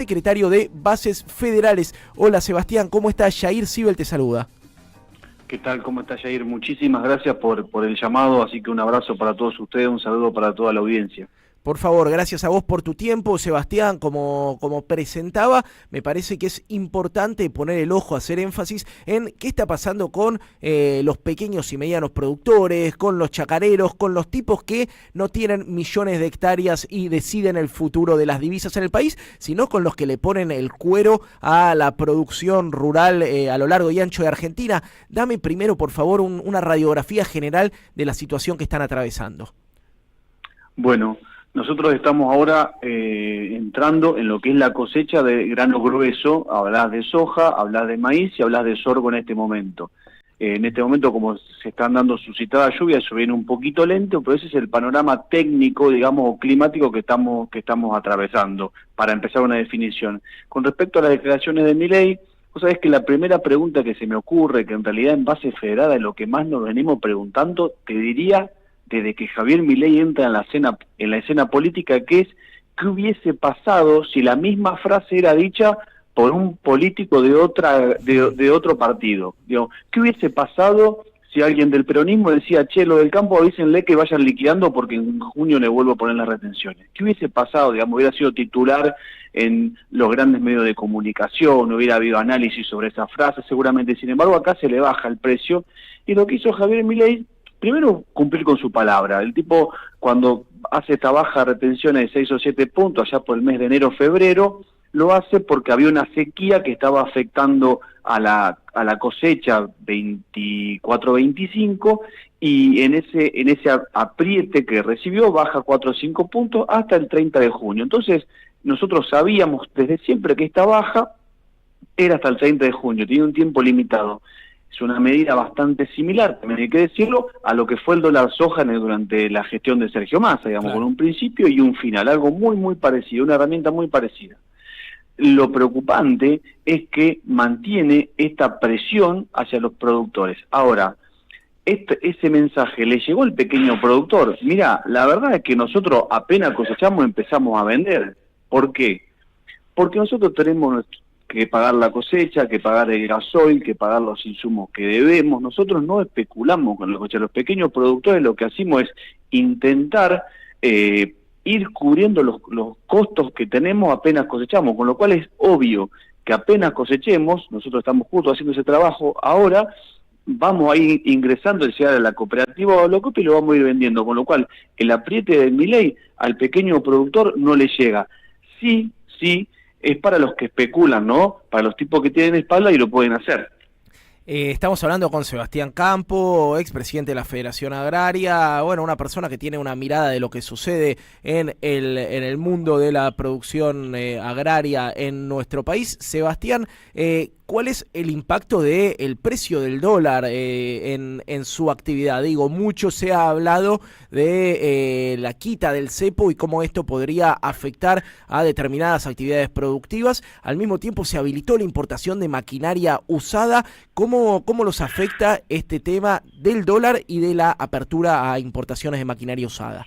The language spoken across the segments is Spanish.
secretario de Bases Federales. Hola Sebastián, ¿cómo estás? Yair Sibel te saluda. ¿Qué tal? ¿Cómo está, Yair? Muchísimas gracias por el llamado, así que un abrazo para todos ustedes, un saludo para toda la audiencia. Por favor, gracias a vos por tu tiempo, Sebastián. Como presentaba, me parece que es importante poner el ojo, hacer énfasis en qué está pasando con los pequeños y medianos productores, con los chacareros, con los tipos que no tienen millones de hectáreas y deciden el futuro de las divisas en el país, sino con los que le ponen el cuero a la producción rural a lo largo y ancho de Argentina. Dame primero, por favor, una radiografía general de la situación que están atravesando. Bueno, nosotros estamos ahora entrando en lo que es la cosecha de grano grueso. Hablás de soja, hablás de maíz y hablás de sorgo en este momento. En este momento, como se están dando suscitadas lluvias, eso viene un poquito lento, pero ese es el panorama técnico, digamos, o climático que estamos atravesando, para empezar una definición. Con respecto a las declaraciones de Milei, vos sabés que la primera pregunta que se me ocurre, que en realidad en Base Federada es lo que más nos venimos preguntando, te diría, desde que Javier Milei entra en la escena política, que es ¿qué hubiese pasado si la misma frase era dicha por un político de otro partido? Digo, ¿qué hubiese pasado si alguien del peronismo decía, che, lo del campo avísenle que vayan liquidando porque en junio le vuelvo a poner las retenciones? ¿Qué hubiese pasado? Digamos, hubiera sido titular en los grandes medios de comunicación, hubiera habido análisis sobre esa frase, seguramente. Sin embargo, acá se le baja el precio, y lo que hizo Javier Milei, primero, cumplir con su palabra. El tipo, cuando hace esta baja retención de 6 o 7 puntos, allá por el mes de enero, febrero, lo hace porque había una sequía que estaba afectando a la cosecha 24-25, y en ese apriete que recibió, baja 4 o 5 puntos hasta el 30 de junio. Entonces, nosotros sabíamos desde siempre que esta baja era hasta el 30 de junio, tiene un tiempo limitado. Es una medida bastante similar, también hay que decirlo, a lo que fue el dólar soja durante la gestión de Sergio Massa, digamos, claro, con un principio y un final, algo muy parecido, una herramienta muy parecida. Lo preocupante es que mantiene esta presión hacia los productores. Ahora, ese mensaje le llegó al pequeño productor. Mira, la verdad es que nosotros apenas cosechamos empezamos a vender. ¿Por qué? Porque nosotros tenemos que pagar la cosecha, que pagar el gasoil, que pagar los insumos que debemos. Nosotros no especulamos con la cosecha. Los pequeños productores lo que hacemos es intentar ir cubriendo los costos que tenemos apenas cosechamos, con lo cual es obvio que apenas cosechemos, nosotros estamos justo haciendo ese trabajo ahora, vamos a ir ingresando el a la cooperativa o lo que y lo vamos a ir vendiendo, con lo cual el apriete de Milei al pequeño productor no le llega. Sí, es para los que especulan, ¿no? Para los tipos que tienen espalda y lo pueden hacer. Estamos hablando con Sebastián Campo, expresidente de la Federación Agraria, bueno, una persona que tiene una mirada de lo que sucede en el mundo de la producción agraria en nuestro país. Sebastián, ¿cuál es el impacto del precio del dólar en su actividad? Digo, mucho se ha hablado de la quita del cepo y cómo esto podría afectar a determinadas actividades productivas. Al mismo tiempo se habilitó la importación de maquinaria usada. ¿Cómo los afecta este tema del dólar y de la apertura a importaciones de maquinaria usada?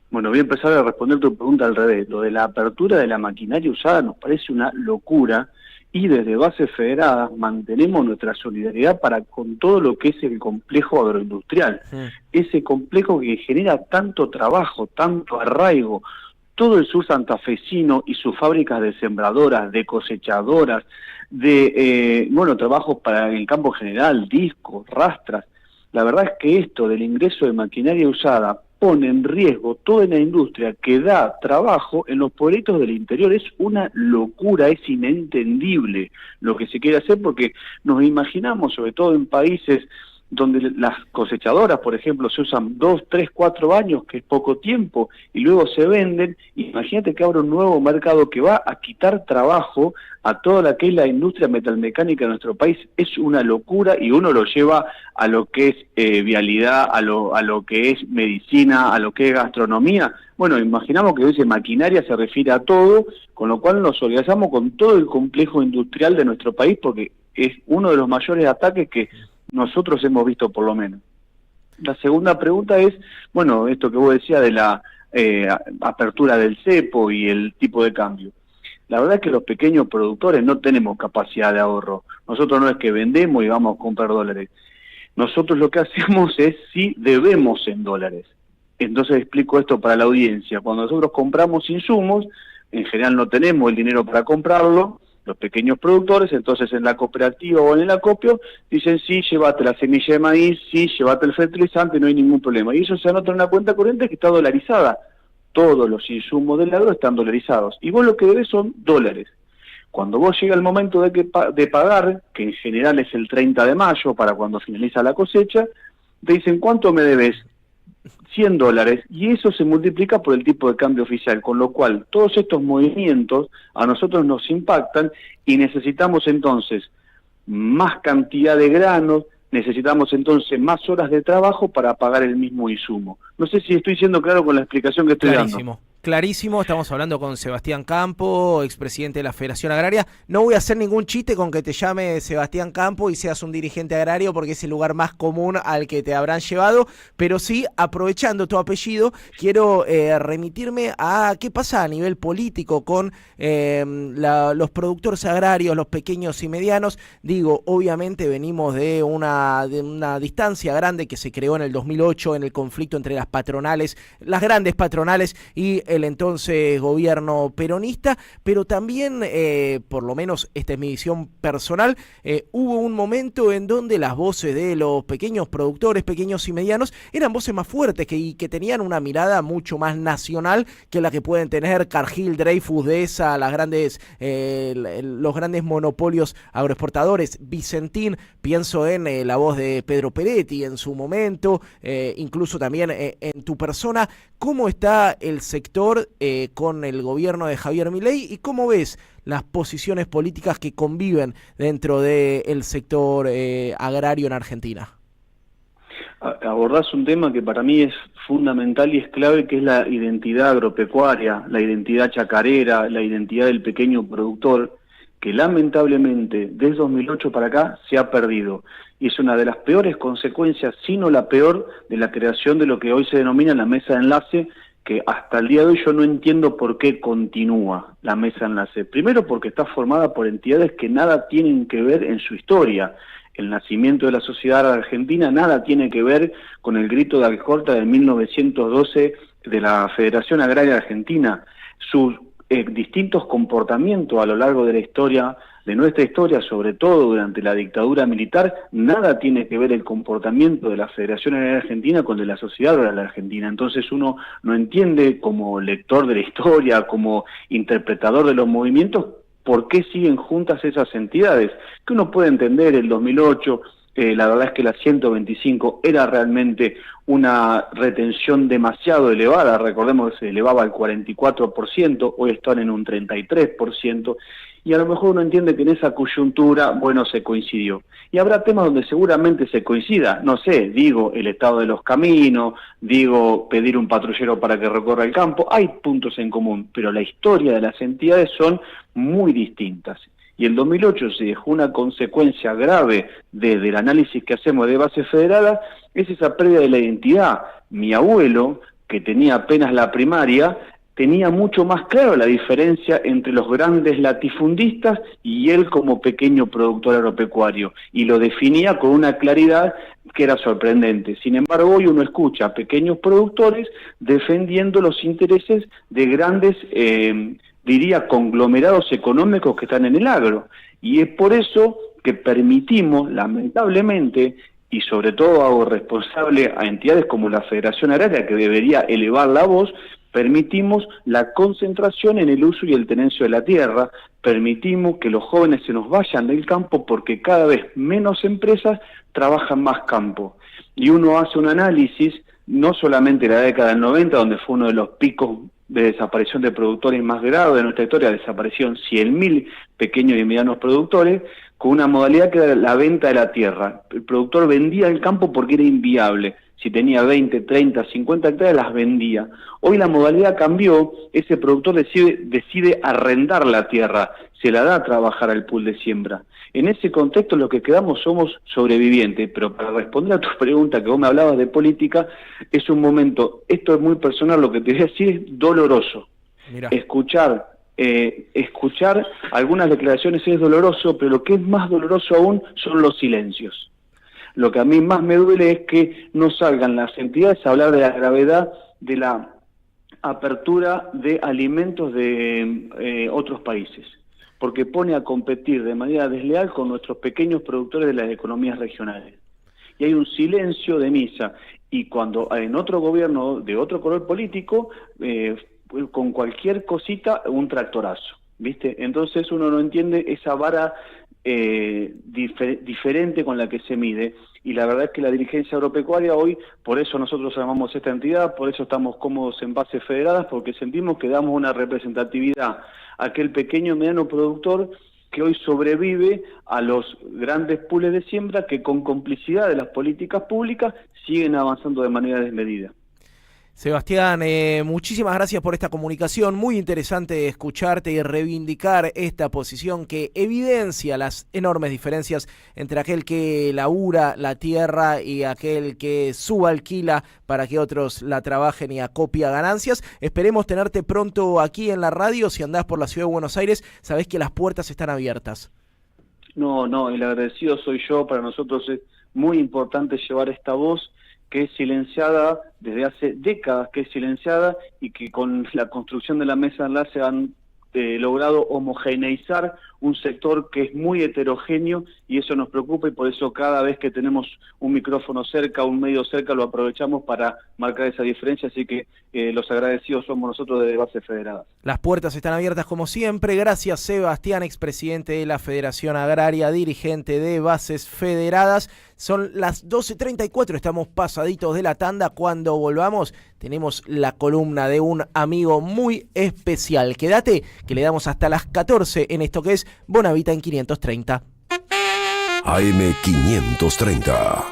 Bueno, voy a empezar a responder tu pregunta al revés. Lo de la apertura de la maquinaria usada nos parece una locura, y desde Bases Federadas mantenemos nuestra solidaridad para con todo lo que es el complejo agroindustrial. Ese complejo que genera tanto trabajo, tanto arraigo, todo el sur santafesino y sus fábricas de sembradoras, de cosechadoras, de trabajos para el campo general, discos, rastras. La verdad es que esto del ingreso de maquinaria usada pone en riesgo toda la industria que da trabajo en los pueblitos del interior. Es una locura, es inentendible lo que se quiere hacer, porque nos imaginamos, sobre todo en países donde las cosechadoras, por ejemplo, se usan 2, 3, 4 años, que es poco tiempo, y luego se venden. Imagínate que abre un nuevo mercado que va a quitar trabajo a toda la que es la industria metalmecánica de nuestro país. Es una locura, y uno lo lleva a lo que es vialidad, a lo que es medicina, a lo que es gastronomía. Bueno, imaginamos que ese maquinaria se refiere a todo, con lo cual nos solidarizamos con todo el complejo industrial de nuestro país, porque es uno de los mayores ataques que nosotros hemos visto, por lo menos. La segunda pregunta es, bueno, esto que vos decías de la apertura del cepo y el tipo de cambio. La verdad es que los pequeños productores no tenemos capacidad de ahorro. Nosotros no es que vendemos y vamos a comprar dólares. Nosotros lo que hacemos es si debemos en dólares. Entonces explico esto para la audiencia. Cuando nosotros compramos insumos, en general no tenemos el dinero para comprarlo, los pequeños productores, entonces en la cooperativa o en el acopio dicen sí, llévate la semilla de maíz, sí, llévate el fertilizante, no hay ningún problema. Y eso se anota en una cuenta corriente que está dolarizada. Todos los insumos del agro están dolarizados. Y vos lo que debes son dólares. Cuando vos llega el momento de pagar, que en general es el 30 de mayo, para cuando finaliza la cosecha, te dicen, ¿cuánto me debes? $100, y eso se multiplica por el tipo de cambio oficial, con lo cual todos estos movimientos a nosotros nos impactan y necesitamos entonces más cantidad de granos, necesitamos entonces más horas de trabajo para pagar el mismo insumo. No sé si estoy siendo claro con la explicación que estoy dando. Clarísimo, estamos hablando con Sebastián Campo, expresidente de la Federación Agraria. No voy a hacer ningún chiste con que te llame Sebastián Campo y seas un dirigente agrario porque es el lugar más común al que te habrán llevado, pero sí, aprovechando tu apellido, quiero remitirme a qué pasa a nivel político con los productores agrarios, los pequeños y medianos. Digo, obviamente venimos de una distancia grande que se creó en el 2008 en el conflicto entre las patronales, las grandes patronales y el entonces gobierno peronista, pero también, por lo menos esta es mi visión personal, hubo un momento en donde las voces de los pequeños productores, pequeños y medianos, eran voces más fuertes y que tenían una mirada mucho más nacional que la que pueden tener Cargill, Dreyfus, Deza, los grandes monopolios agroexportadores. Vicentín, pienso en la voz de Pedro Peretti en su momento, incluso también en tu persona. ¿Cómo está el sector con el gobierno de Javier Milei y cómo ves las posiciones políticas que conviven dentro del sector agrario en Argentina? Abordás un tema que para mí es fundamental y es clave, que es la identidad agropecuaria, la identidad chacarera, la identidad del pequeño productor, que lamentablemente desde 2008 para acá se ha perdido. Y es una de las peores consecuencias, si no la peor, de la creación de lo que hoy se denomina la mesa de enlace, que hasta el día de hoy yo no entiendo por qué continúa la mesa de enlace. Primero porque está formada por entidades que nada tienen que ver en su historia. El nacimiento de la sociedad argentina nada tiene que ver con el grito de Alcorta de 1912 de la Federación Agraria Argentina. Sus distintos comportamientos a lo largo de la historia, de nuestra historia, sobre todo durante la dictadura militar, nada tiene que ver el comportamiento de la Federación Agraria Argentina con el de la sociedad agraria argentina. Entonces uno no entiende, como lector de la historia, como interpretador de los movimientos, por qué siguen juntas esas entidades. Que uno puede entender el 2008, la verdad es que la 125 era realmente una retención demasiado elevada, recordemos que se elevaba al 44%, hoy están en un 33%, y a lo mejor uno entiende que en esa coyuntura, bueno, se coincidió. Y habrá temas donde seguramente se coincida, no sé, digo, el estado de los caminos, digo, pedir un patrullero para que recorra el campo, hay puntos en común, pero la historia de las entidades son muy distintas. Y el 2008 se dejó una consecuencia grave desde el análisis que hacemos de base federada, es esa pérdida de la identidad. Mi abuelo, que tenía apenas la primaria, tenía mucho más claro la diferencia entre los grandes latifundistas y él como pequeño productor agropecuario, y lo definía con una claridad que era sorprendente. Sin embargo, hoy uno escucha a pequeños productores defendiendo los intereses de grandes diría, conglomerados económicos que están en el agro. Y es por eso que permitimos, lamentablemente, y sobre todo hago responsable a entidades como la Federación Agraria, que debería elevar la voz, permitimos la concentración en el uso y el tenencia de la tierra, permitimos que los jóvenes se nos vayan del campo porque cada vez menos empresas trabajan más campo. Y uno hace un análisis, no solamente la década del 90, donde fue uno de los picos de desaparición de productores más graves de nuestra historia, desaparecieron 100.000 pequeños y medianos productores, con una modalidad que era la venta de la tierra. El productor vendía el campo porque era inviable. Si tenía 20, 30, 50 hectáreas, las vendía. Hoy la modalidad cambió, ese productor decide arrendar la tierra, se la da a trabajar al pool de siembra. En ese contexto lo que quedamos somos sobrevivientes, pero para responder a tu pregunta, que vos me hablabas de política, es un momento, esto es muy personal, lo que te voy a decir es doloroso. Mirá. Escuchar escuchar algunas declaraciones es doloroso, pero lo que es más doloroso aún son los silencios. Lo que a mí más me duele es que no salgan las entidades a hablar de la gravedad de la apertura de alimentos de otros países, porque pone a competir de manera desleal con nuestros pequeños productores de las economías regionales. Y hay un silencio de misa, y cuando en otro gobierno de otro color político, con cualquier cosita, un tractorazo, ¿viste? Entonces uno no entiende esa vara diferente con la que se mide, y la verdad es que la dirigencia agropecuaria hoy, por eso nosotros llamamos esta entidad, por eso estamos cómodos en bases federadas, porque sentimos que damos una representatividad a aquel pequeño y mediano productor que hoy sobrevive a los grandes pools de siembra que con complicidad de las políticas públicas siguen avanzando de manera desmedida. Sebastián, muchísimas gracias por esta comunicación, muy interesante escucharte y reivindicar esta posición que evidencia las enormes diferencias entre aquel que labura la tierra y aquel que subalquila para que otros la trabajen y acopia ganancias. Esperemos tenerte pronto aquí en la radio. Si andás por la ciudad de Buenos Aires, sabés que las puertas están abiertas. No, el agradecido soy yo. Para nosotros es muy importante llevar esta voz que es silenciada desde hace décadas, que es silenciada, y que con la construcción de la mesa de enlace han logrado homogeneizar un sector que es muy heterogéneo, y eso nos preocupa, y por eso cada vez que tenemos un micrófono cerca, un medio cerca, lo aprovechamos para marcar esa diferencia, así que los agradecidos somos nosotros de Bases Federadas. Las puertas están abiertas como siempre. Gracias, Sebastián, expresidente de la Federación Agraria, dirigente de Bases Federadas. Son las 12:34, estamos pasaditos de la tanda. Cuando volvamos tenemos la columna de un amigo muy especial. Quédate, que le damos hasta las 14 en esto que es Bonavita en 530. AM 530.